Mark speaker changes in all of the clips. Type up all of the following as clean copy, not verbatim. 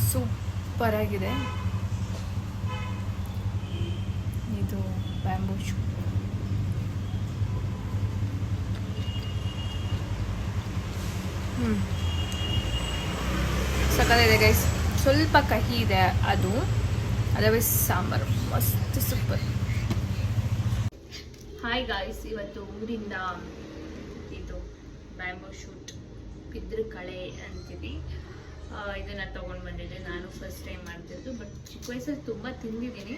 Speaker 1: Super ಆಗಿದೆ. ಇದು bamboo shoot. ಸಕ್ಕತ್ತಾಗಿದೆ ಗೈಸ್. ಸ್ವಲ್ಪ ಕಹಿ ಇದೆ ಅದು, ಅದರ್ವೈಸ್ ಸಾಂಬಾರು ಮಸ್ತ್ ಸೂಪರ್. ಹಾಯ್ ಗಾಯ್ಸ್, ಇವತ್ತು ಊರಿಂದ ಇದು ಬ್ಯಾಂಬೂ ಶೂಟ್ ಬಿದ್ರ ಕಳೆ ಅಂತೀವಿ, ಇದನ್ನು ತೊಗೊಂಡು ಬಂದಿದ್ದೆ. ನಾನು ಫಸ್ಟ್ ಟೈಮ್ ಮಾಡ್ತಿದ್ದು, ಬಟ್ ಚಿಕ್ಕ ವಯಸ್ಸಲ್ಲಿ ತುಂಬ ತಿಂದಿದ್ದೀನಿ.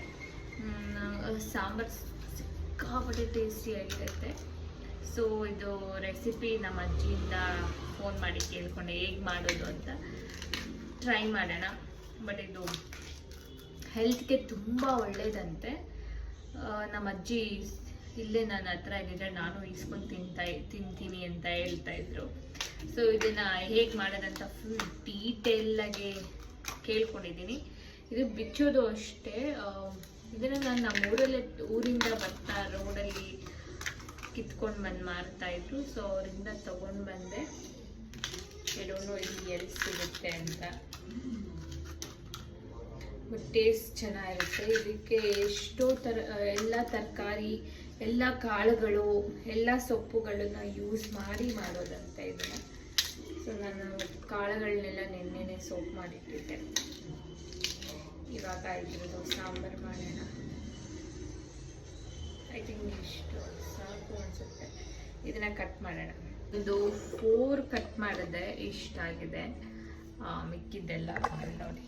Speaker 1: ಸಾಂಬಾರು ಸಿಕ್ಕಾಪಟ್ಟೆ ಟೇಸ್ಟಿಯಾಗಿರುತ್ತೆ. ಸೊ ಇದು ರೆಸಿಪಿ ನಮ್ಮ ಅಜ್ಜಿಯಿಂದ ಫೋನ್ ಮಾಡಿ ಕೇಳ್ಕೊಂಡೆ ಹೇಗೆ ಮಾಡೋದು ಅಂತ. ಟ್ರೈ ಮಾಡೋಣ. ಬಟ್ ಇದು ಹೆಲ್ತ್ಗೆ ತುಂಬ ಒಳ್ಳೆಯದಂತೆ. ನಮ್ಮ ಅಜ್ಜಿ ಇಲ್ಲೇ ನನ್ನ ಹತ್ರ ಇದ್ದಿದ್ರೆ ನಾನು ಇಸ್ಕೊಂಡು ತಿಂತೀನಿ ಅಂತ ಹೇಳ್ತಾಯಿದ್ರು. ಸೊ ಇದನ್ನು ಹೇಗೆ ಮಾಡೋದಂತ ಫುಲ್ ಡೀಟೇಲಾಗಿ ಕೇಳ್ಕೊಂಡಿದ್ದೀನಿ. ಇದು ಬಿಚ್ಚೋದು ಅಷ್ಟೇ. ಇದನ್ನು ನಾನು ನಮ್ಮ ಊರಿಂದ ಬರ್ತಾ ರೋಡಲ್ಲಿ ಕಿತ್ಕೊಂಡು ಬಂದು ಮಾರ್ತಾಯಿದ್ರು. ಸೊ ಅವರಿಂದ ತೊಗೊಂಡು ಬಂದೆ. ಏನೋ ಇಲ್ಲಿ ಎಲ್ಲಿ ಸಿಗುತ್ತೆ ಅಂತ. ಬಟ್ ಟೇಸ್ಟ್ ಚೆನ್ನಾಗಿರುತ್ತೆ. ಇದಕ್ಕೆ ಎಷ್ಟೋ ಎಲ್ಲ ತರಕಾರಿ, ಎಲ್ಲ ಕಾಳುಗಳು, ಎಲ್ಲ ಸೊಪ್ಪುಗಳನ್ನು ಯೂಸ್ ಮಾಡಿ ಮಾಡೋದಂತೆ ಇದನ್ನು. ಸೊ ನಾನು ಕಾಳುಗಳನ್ನೆಲ್ಲ ನೆನ್ನೆನೆ ಸೋಪ್ ಮಾಡಿಟ್ಟಿದ್ದೆ. ಇವಾಗ ಇದ್ರದ್ದು ಸಾಂಬಾರು ಮಾಡೋಣ. ಐ ಥಿಂಕ್ ಇಷ್ಟು ಸಾಕು ಅನಿಸುತ್ತೆ. ಇದನ್ನು ಕಟ್ ಮಾಡೋಣ. ಇದು 4 ಕಟ್ ಮಾಡಿದೆ, ಇಷ್ಟಾಗಿದೆ. ಮಿಕ್ಕಿದ್ದೆಲ್ಲ ನೋಡಿ.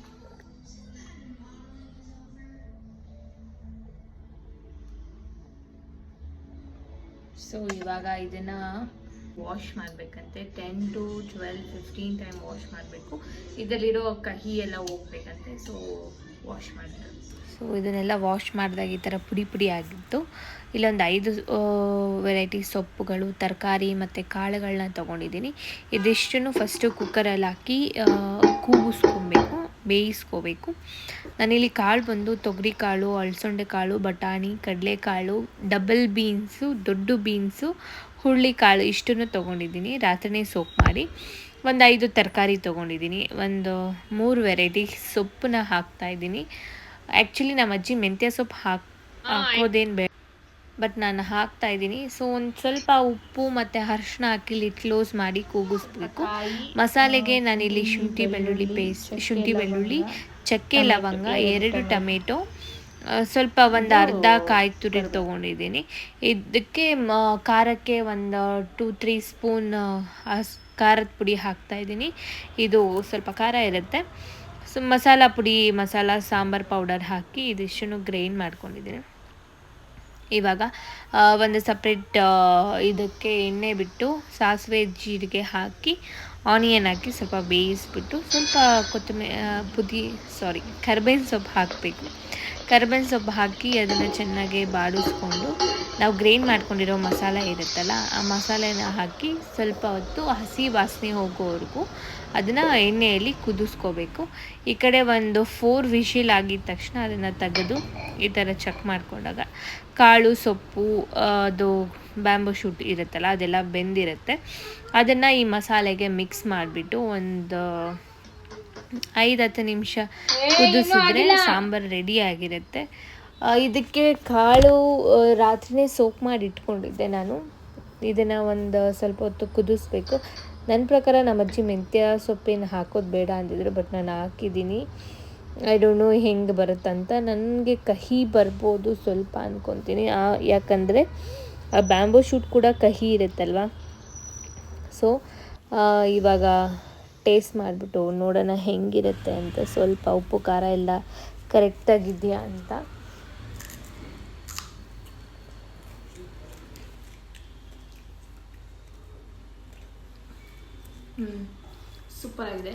Speaker 1: ಸೊ ಇವಾಗ ಇದನ್ನು ವಾಶ್ ಮಾಡಬೇಕಂತೆ. 10 to 12, 15 ಟೈಮ್ ವಾಶ್ ಮಾಡಬೇಕು. ಇದರಲ್ಲಿರೋ ಕಹಿ ಎಲ್ಲ ಹೋಗ್ಬೇಕಂತೆ. ಸೊ ವಾಶ್ ಮಾಡೋಣ. ಸೊ ಇದನ್ನೆಲ್ಲ ವಾಶ್ ಮಾಡಿದಾಗ ಈ ಥರ ಪುಡಿ ಪುಡಿ ಆಗಿತ್ತು. ಇಲ್ಲೊಂದು 5 ವೆರೈಟಿ ಸೊಪ್ಪುಗಳು, ತರಕಾರಿ ಮತ್ತು ಕಾಳುಗಳನ್ನ ತೊಗೊಂಡಿದ್ದೀನಿ. ಇದಿಷ್ಟನ್ನು ಫಸ್ಟು ಕುಕ್ಕರಲ್ಲಿ ಹಾಕಿ ಕೂಗಿಸ್ಕೊಬೇಕು, ಬೇಯಿಸ್ಕೋಬೇಕು. ನಾನಿಲ್ಲಿ ಕಾಳು ಬಂದು ತೊಗರಿ ಕಾಳು, ಅಲಸಂದೆ ಕಾಳು, ಬಟಾಣಿ, ಕಡಲೆಕಾಳು, ಡಬಲ್ ಬೀನ್ಸು, ದೊಡ್ಡ ಬೀನ್ಸು, ಹುರುಳಿ ಕಾಳು ಇಷ್ಟನ್ನು ತೊಗೊಂಡಿದ್ದೀನಿ. ರಾತ್ರಿನೇ ಸೋಪ್ ಮಾಡಿ ಒಂದು 5 ತರಕಾರಿ ತೊಗೊಂಡಿದ್ದೀನಿ. ಒಂದು 3 ವೆರೈಟಿ ಸೊಪ್ಪನ್ನ ಹಾಕ್ತಾಯಿದ್ದೀನಿ. ಆ್ಯಕ್ಚುಲಿ ನಮ್ಮ ಅಜ್ಜಿ ಮೆಂತ್ಯ ಸೊಪ್ಪು ಹಾಕೋದೇನು ಬೇಡ, ಬಟ್ ನಾನು ಹಾಕ್ತಾಯಿದ್ದೀನಿ. ಸೊ ಒಂದು ಸ್ವಲ್ಪ ಉಪ್ಪು ಮತ್ತು ಅರಿಶಿನ ಹಾಕಿ ಲಿಡ್ ಕ್ಲೋಸ್ ಮಾಡಿ ಕೂಗಿಸ್ಬೇಕು. ಮಸಾಲೆಗೆ ನಾನಿಲ್ಲಿ ಶುಂಠಿ ಬೆಳ್ಳುಳ್ಳಿ ಪೇಸ್ಟ್, ಶುಂಠಿ ಬೆಳ್ಳುಳ್ಳಿ, ಚಕ್ಕೆ ಲವಂಗ, 2 ಟೊಮೆಟೊ, ಸ್ವಲ್ಪ ಒಂದು ಅರ್ಧ ಕಾಯಿ ತುರಿ ತೊಗೊಂಡಿದ್ದೀನಿ. ಇದಕ್ಕೆ ಖಾರಕ್ಕೆ ಒಂದು 2-3 ಸ್ಪೂನ್ ಖಾರದ ಪುಡಿ ಹಾಕ್ತಾಯಿದ್ದೀನಿ. ಇದು ಸ್ವಲ್ಪ ಖಾರ ಇರುತ್ತೆ. ಸೊ ಮಸಾಲ ಪುಡಿ, ಸಾಂಬಾರು ಪೌಡರ್ ಹಾಕಿ ಇದಿಷ್ಟನ್ನು ಗ್ರೈಂಡ್ ಮಾಡ್ಕೊಂಡಿದ್ದೀನಿ. ಇವಾಗ ಒಂದು ಸಪ್ರೇಟ್ ಇದಕ್ಕೆ ಎಣ್ಣೆ ಬಿಟ್ಟು ಸಾಸಿವೆ ಜೀರಿಗೆ ಹಾಕಿ ಆನಿಯನ್ ಹಾಕಿ ಸ್ವಲ್ಪ ಬೇಯಿಸ್ಬಿಟ್ಟು ಸ್ವಲ್ಪ ಕರಿಬೇವಿನ ಸೊಪ್ಪು ಹಾಕಬೇಕು. ಕರಿಬೇವಿನ ಸೊಪ್ಪು ಹಾಕಿ ಅದನ್ನು ಚೆನ್ನಾಗಿ ಬಾಡಿಸ್ಕೊಂಡು ನಾವು ಗ್ರೈಂಡ್ ಮಾಡ್ಕೊಂಡಿರೋ ಮಸಾಲೆ ಇರುತ್ತಲ್ಲ, ಆ ಮಸಾಲೆನ ಹಾಕಿ ಸ್ವಲ್ಪ ಹೊತ್ತು ಹಸಿ ವಾಸನೆ ಹೋಗೋವರೆಗೂ ಅದನ್ನು ಎಣ್ಣೆಯಲ್ಲಿ ಕುದಿಸ್ಕೋಬೇಕು. ಈ ಕಡೆ ಒಂದು 4 ವಿಶಿಲ್ ಆಗಿದ ತಕ್ಷಣ ಅದನ್ನು ತೆಗೆದು ಈ ಥರ ಚೆಕ್ ಮಾಡಿಕೊಂಡಾಗ ಕಾಳು, ಸೊಪ್ಪು, ಅದು ಬ್ಯಾಂಬೂ ಶೂಟ್ ಇರುತ್ತಲ್ಲ ಅದೆಲ್ಲ ಬೆಂದಿರುತ್ತೆ. ಅದನ್ನು ಈ ಮಸಾಲೆಗೆ ಮಿಕ್ಸ್ ಮಾಡಿಬಿಟ್ಟು ಒಂದು 5-10 ನಿಮಿಷ ಕುದಿಸಿದ್ರೆ ಸಾಂಬಾರು ರೆಡಿ ಆಗಿರುತ್ತೆ. ಇದಕ್ಕೆ ಕಾಳು ರಾತ್ರಿನೇ ಸೋಕ್ ಮಾಡಿ ಇಟ್ಕೊಂಡಿದ್ದೆ ನಾನು. ಇದನ್ನು ಒಂದು ಸ್ವಲ್ಪ ಹೊತ್ತು ಕುದಿಸ್ಬೇಕು. ನನ್ನ ಪ್ರಕಾರ ನಮ್ಮ ಅಜ್ಜಿ ಮೆಂತ್ಯ ಸೊಪ್ಪೇನು ಹಾಕೋದು ಬೇಡ ಅಂದಿದ್ರು, ಬಟ್ ನಾನು ಹಾಕಿದ್ದೀನಿ. ಐ ಡೋಂಟ್ ನೋ ಹೆಂಗೆ ಬರುತ್ತಂತ. ನನಗೆ ಕಹಿ ಬರ್ಬೋದು ಸ್ವಲ್ಪ ಅಂದ್ಕೊತೀನಿ, ಯಾಕಂದರೆ ಬ್ಯಾಂಬೂ ಶೂಟ್ ಕೂಡ ಕಹಿ ಇರುತ್ತಲ್ವ. ಸೊ ಇವಾಗ ಟೇಸ್ಟ್ ಮಾಡಿಬಿಟ್ಟು ನೋಡೋಣ ಹೆಂಗಿರುತ್ತೆ ಅಂತ. ಸ್ವಲ್ಪ ಉಪ್ಪು ಖಾರ ಎಲ್ಲ ಕರೆಕ್ಟಾಗಿದೆಯಾ ಅಂತ. ಸೂಪರ್ ಆಗಿದೆ,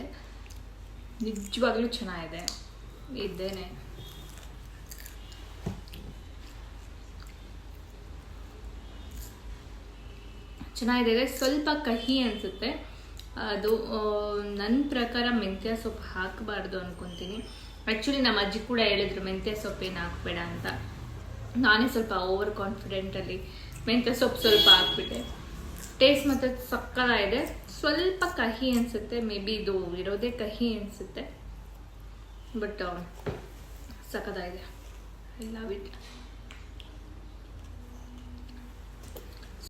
Speaker 1: ನಿಜವಾಗ್ಲೂ ಚೆನ್ನಾಗಿದೆ. ಇದ್ದೇನೆ ಚೆನ್ನಾಗಿದೆ. ಸ್ವಲ್ಪ ಕಹಿ ಅನಿಸುತ್ತೆ. ಅದು ನನ್ನ ಪ್ರಕಾರ ಮೆಂತ್ಯ ಸೊಪ್ಪು ಹಾಕಬಾರ್ದು ಅಂದ್ಕೊತೀನಿ. ಆ್ಯಕ್ಚುಲಿ ನಮ್ಮ ಅಜ್ಜಿ ಕೂಡ ಹೇಳಿದ್ರು ಮೆಂತ್ಯ ಸೊಪ್ಪೇನು ಹಾಕಬೇಡ ಅಂತ. ನಾನೇ ಸ್ವಲ್ಪ ಓವರ್ ಕಾನ್ಫಿಡೆಂಟಲ್ಲಿ ಮೆಂತ್ಯ ಸೊಪ್ಪು ಸ್ವಲ್ಪ ಹಾಕ್ಬಿಟ್ಟೆ. ಟೇಸ್ಟ್ ಮತ್ತು ಸಕ್ಕತ್ತಾಗಿದೆ. ಸ್ವಲ್ಪ ಕಹಿ ಅನಿಸುತ್ತೆ, ಮೇ ಬಿ ಇದು ಇರೋದೇ ಕಹಿ ಅನಿಸುತ್ತೆ, ಬಟ್ ಸಕ್ಕತ್ತಾಗಿದೆ. I love it.